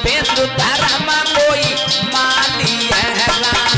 बिंदु धर्म कोई मानी है राम।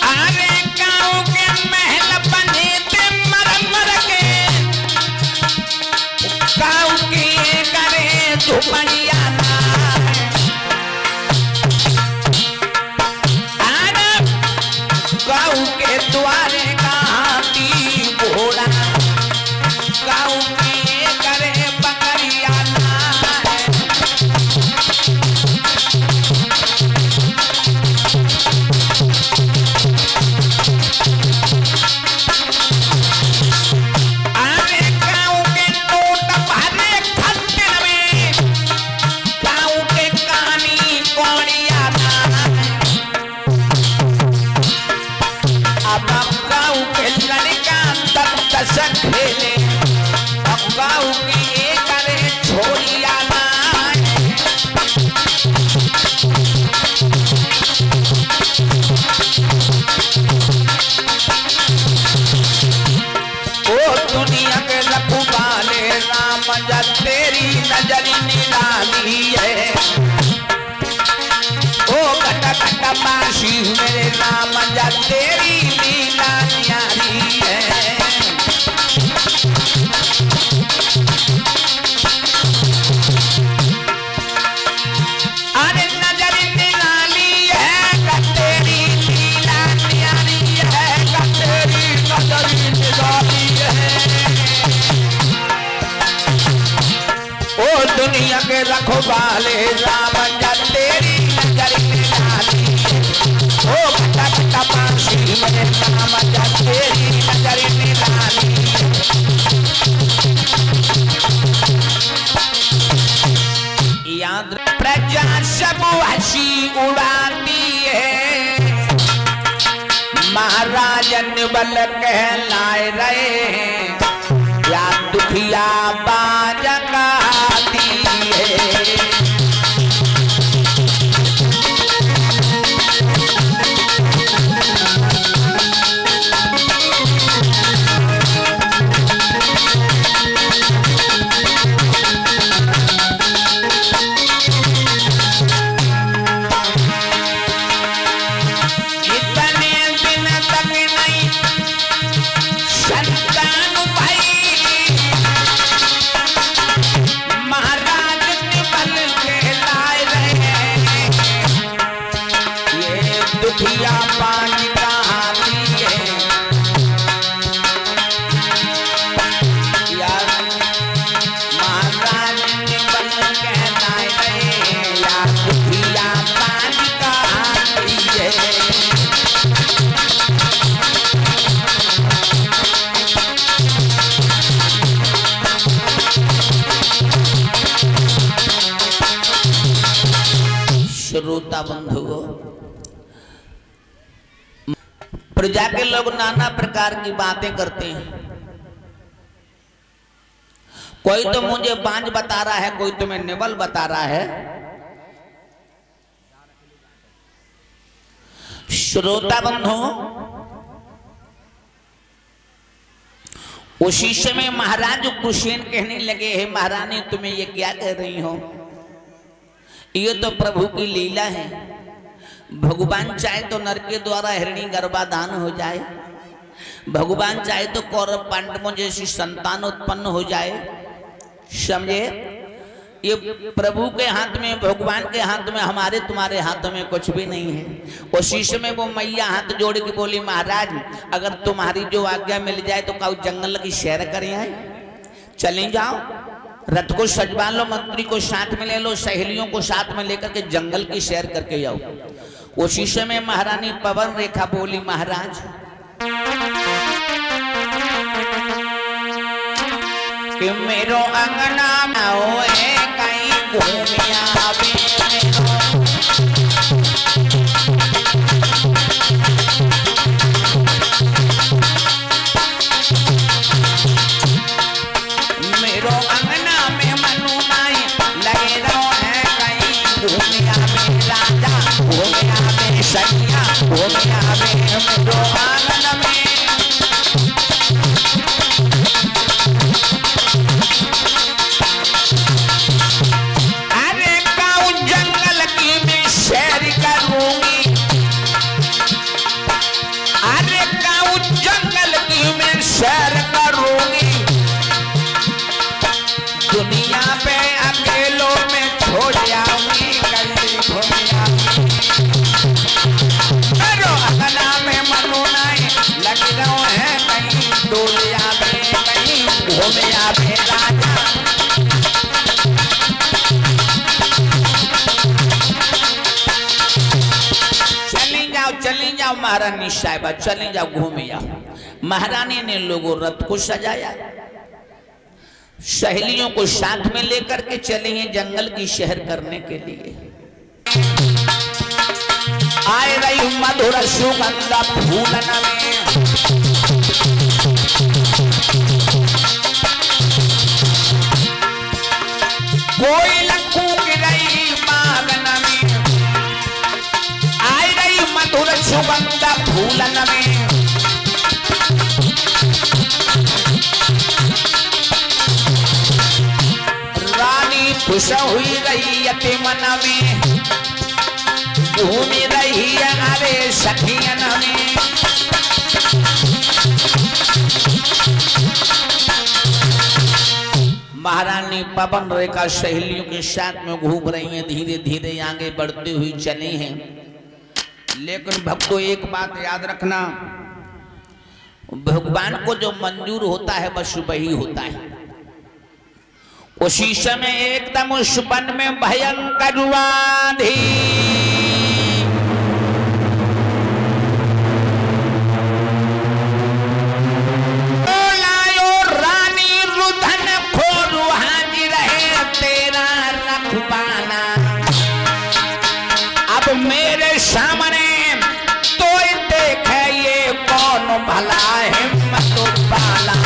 अरे गाँव के महल बने थे मर मर के, गाँव की करे झुपड़िया गाँव के द्वारे का हाथी घोड़ा, गाँव के करे बकरिया अरे गाँव के नोट भरे खत्ते में, गाँव के कहानी कौड़िया अब गाँव के लड़का तक दशक खेले, अब गाँव की एक करे छोड़िया ना। ओ दुनिया के रखवाले राम जब तेरी नजर निराली है, ओ कटा कटा मासी मेरे राम जब तेरी लीला न्यारी है। अरे नजर निराली है तेरी लीला न्यारी है, तेरी नजर निराली है। ओ दुनिया के रखवाले राम जब तेरी नजर निराली है, ओ कटा कटा मासी मेरे राम जब तेरी नजर निराली है। याद प्रजा सब हंसी उड़ाती है, महाराजन बल कहलाए रहे हैं, या दुखिया बाज गाती है। श्रोता बंधुओं, प्रजा के लोग नाना प्रकार की बातें करते हैं। कोई तो मुझे बांझ बता रहा है, कोई तुम्हें निबल बता रहा है। श्रोता बंधुओं, उसी समय महाराज कुशेन कहने लगे, हे महारानी तुम्हें ये क्या कह रही हो? ये तो प्रभु की लीला है। भगवान चाहे तो नर के द्वारा हिरणी गर्भाधान हो जाए, भगवान चाहे तो कौरव पांडवों जैसी संतान उत्पन्न हो जाए। समझे? ये प्रभु के हाथ में, भगवान के हाथ में, हमारे तुम्हारे हाथों में कुछ भी नहीं है। उसी समय वो मैया हाथ जोड़ के बोली, महाराज अगर तुम्हारी जो आज्ञा मिल जाए तो काऊ जंगल की सैर करें आए, चले जाओ, रथ को सजवा लो, मंत्री को साथ में ले लो, सहेलियों को साथ में लेकर के जंगल की सैर करके जाओ। उसी समय महारानी पवन रेखा बोली, महाराज कि मेरो अंगना में होए कहीं घूमिया मेरो अंगना में मनु माई लगे रहो है कहीं घूमिया में राजा घूमिया में सैया घूमिया में मेरो आंगन में लग रहो है कहीं डोले आवे कहीं घूमे आवे राजा। चली जाओ महारानी साहिबा चली जाओ घूमे जाओ। महारानी ने लोगों रथ को सजाया, सहेलियों को साथ में लेकर के चले हैं जंगल की शहर करने के लिए। आए रही मधुर सुगंध फूलन में, कोई लखू की रही बागन में, आए रही मधुर सुगंध फूलन में। रानी खुश हुई रही यति मन में, घूमी रही है अरे सखियन में। महारानी पवन रेखा सहेलियों के साथ में घूम रही हैं, धीरे धीरे आगे बढ़ती हुई चली हैं। लेकिन भक्तों एक बात याद रखना, भगवान को जो मंजूर होता है बस वही होता है। उसी समय एकदम उस वन में भयंकर आंधी, लायो रानी रुधन खोरू हाजिर है तेरा रखवाला। अब मेरे सामने तो देखे ये कौन भला हिम्मत वाला।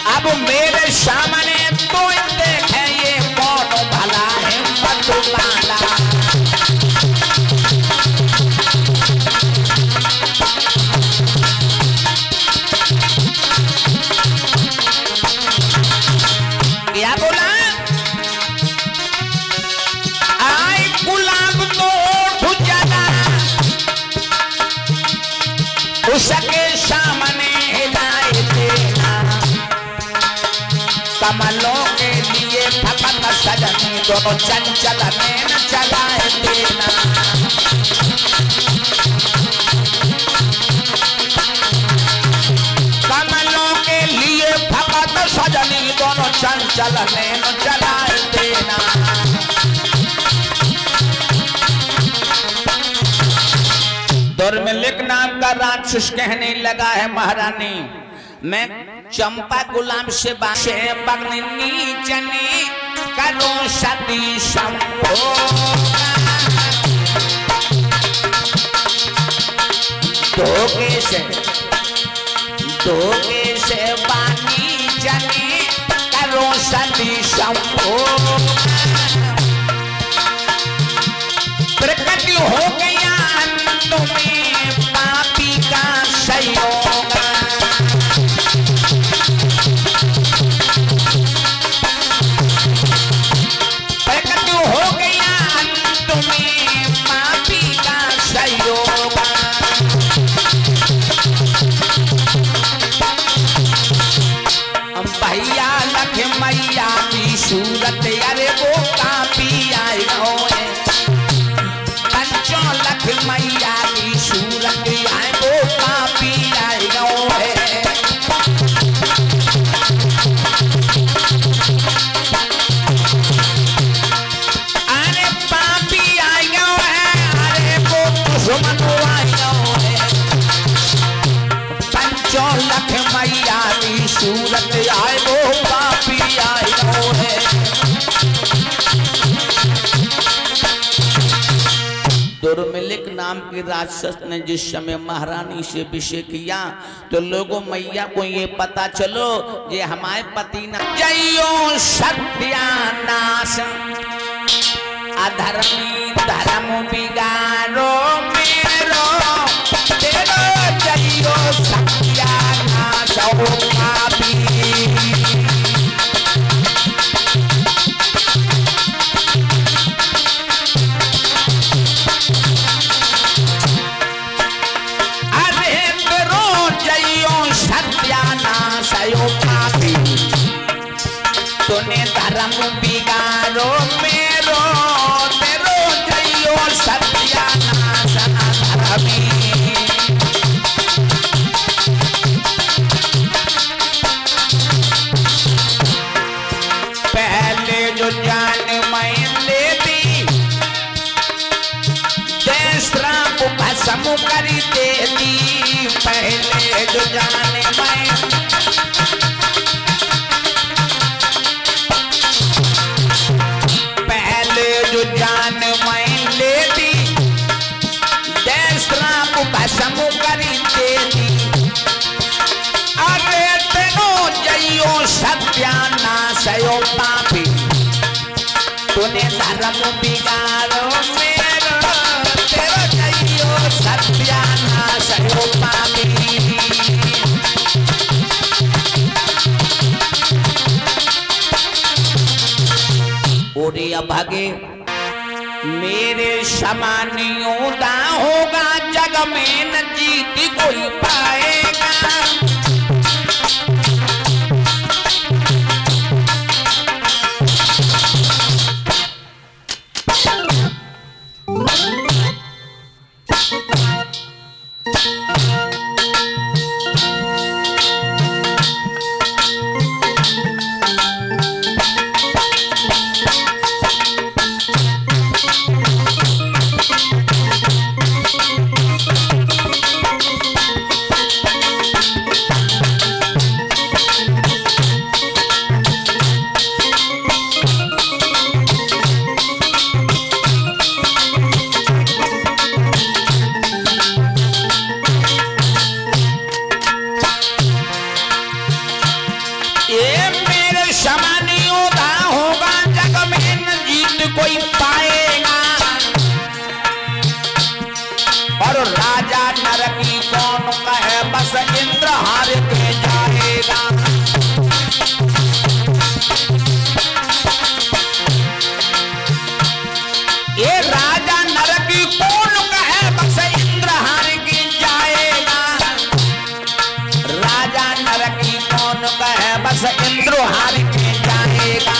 अब मेरे सामने तो देखे ये कौन भला हिम्मत वाला। क्या बोला? आए गुलाब तो भुजाना उसके सामने हिलाए देना, कमलों के लिए फकत सजनी दोनों चंचल नैन चलाए देना। कमलों के लिए फकत सजनी दोनों चंचल नैन चलाए देना। दुर्मिलिक नाम का राक्षस कहने लगा है महारानी, मैं चंपा गुलाम से बाशे पगनी चने करो सती संभोग। धोखे से बानी चने करो सती संभोग। प्रकट हो गया तुम्हें पापी का सहयोग। प्रकट हो गया तुम्हें पापी का सहयोग। भैया लख मैया की सूरत अरे वो कापी आए है। लख मैया की सूरत आए वो कापी आए है। अरे पापी आए है, अरे वो दुश्मन आए है। पंचों लख मैया की सूरत आए वो पापी आए है। दुर्मिलिक नाम के राक्षस ने जिस समय महारानी से विषय किया तो लोगों मैया को ये पता चलो ये हमारे पति न जयो सत्यानाश अधर्मी धर्म बिगाड़ो मेरो तेरो जयो सत्यानाश। तूने धर्म बिगाड़ो मेरो तेरो जइयो सत्यानाश धर्मी। पहले जो जान मैं लेती देश राम भस्म कर देती। पहले जो जान मैं जान मैं लेती देश राम भस्म कर देती। अरे तेनो जइयो सत्यानाश पापी तूने धर्म बिगाड़ो मेरो तेरो जइयो सत्यानाश पापी। ओरे अभागे मेरे समानियों दा होगा जग में न जीत कोई पाएगा। इंद्र हार के जाएगा। ये राजा नरक कौन कहे बस इंद्र हार के जाएगा। राजा नरक कौन कहे बस इंद्र हार के जाएगा।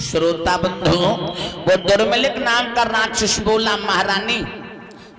श्रोता बंधु वो दुर्मिलिक नाम का राक्षस बोला महारानी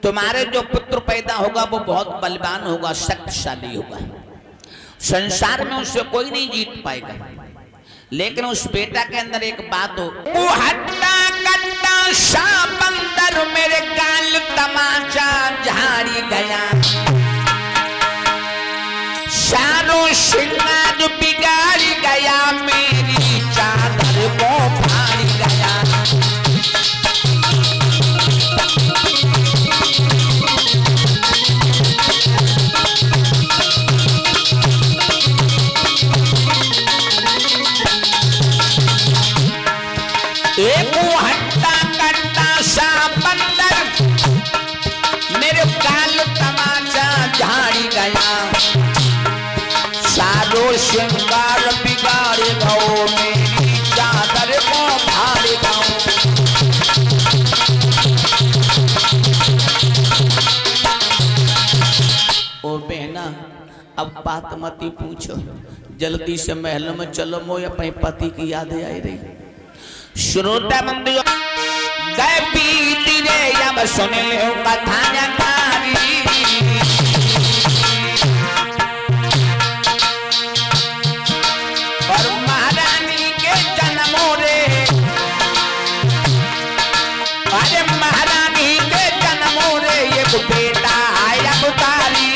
तुम्हारे जो पुत्र पैदा होगा वो बहुत बलवान होगा शक्तिशाली होगा। संसार में उससे कोई नहीं जीत पाएगा। लेकिन उस बेटा के अंदर एक बात हो वो हट्टा कट्टा सांप अंदर मेरे गाल तमाचा झाड़ी गया। सारों श्रृंगार बिगाड़ गया मेरी चादर को फाड़ गया। एक हट्टा कट्टा सा बंदर मेरे गाल तमाचा झाड़ी गया। सारो श्रृंगार बिगाड़ गओ मेरी चादर को फाड़ गओ। ओ बहना अब बात मती पूछो जल्दी से महल में चलो मोय अपने पति की याद आई रही। श्रोता बंधु गए पीती रे अब सुन लो कथा जकारी। और महारानी के जन्मों रे अरे महारानी के जन्मों रे ये बेटा आया बुतारी।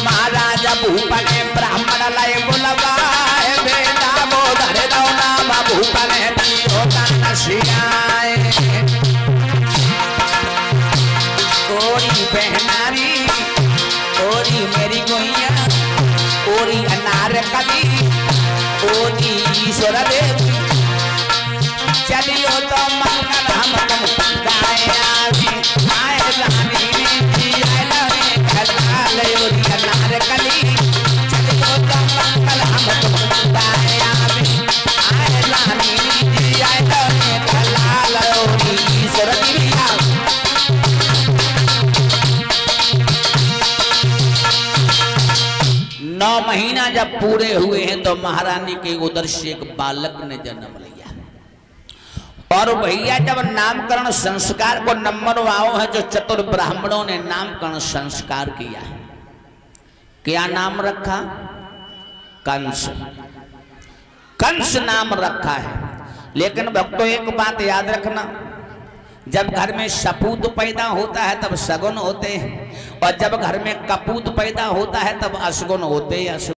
महाराजा भूपन ब्राह्मण लाए बुलवाए बेटा बोधर दो नाम भूपन होता नशियाए। ओरी बहनारी ओरी मेरी गोइया ओरी अनार कली ओरी ईश्वर देवी चलियो तो मंगल हम गाया आए रानी जी आए लगे खलाल ओरी अनार कली चलियो तो मंगल हम गाया आए रानी जी आए महीना जब पूरे हुए हैं तो महारानी के उदर से एक बालक ने जन्म लिया। और भैया जब नामकरण संस्कार को नंबर वाओ है जो चतुर ब्राह्मणों ने नामकरण संस्कार किया। क्या नाम रखा? कंस। कंस नाम रखा है। लेकिन भक्तों एक बात याद रखना, जब घर में सपूत पैदा होता है तब सगुन होते हैं, और जब घर में कपूत पैदा होता है तब अशगुन होते हैं।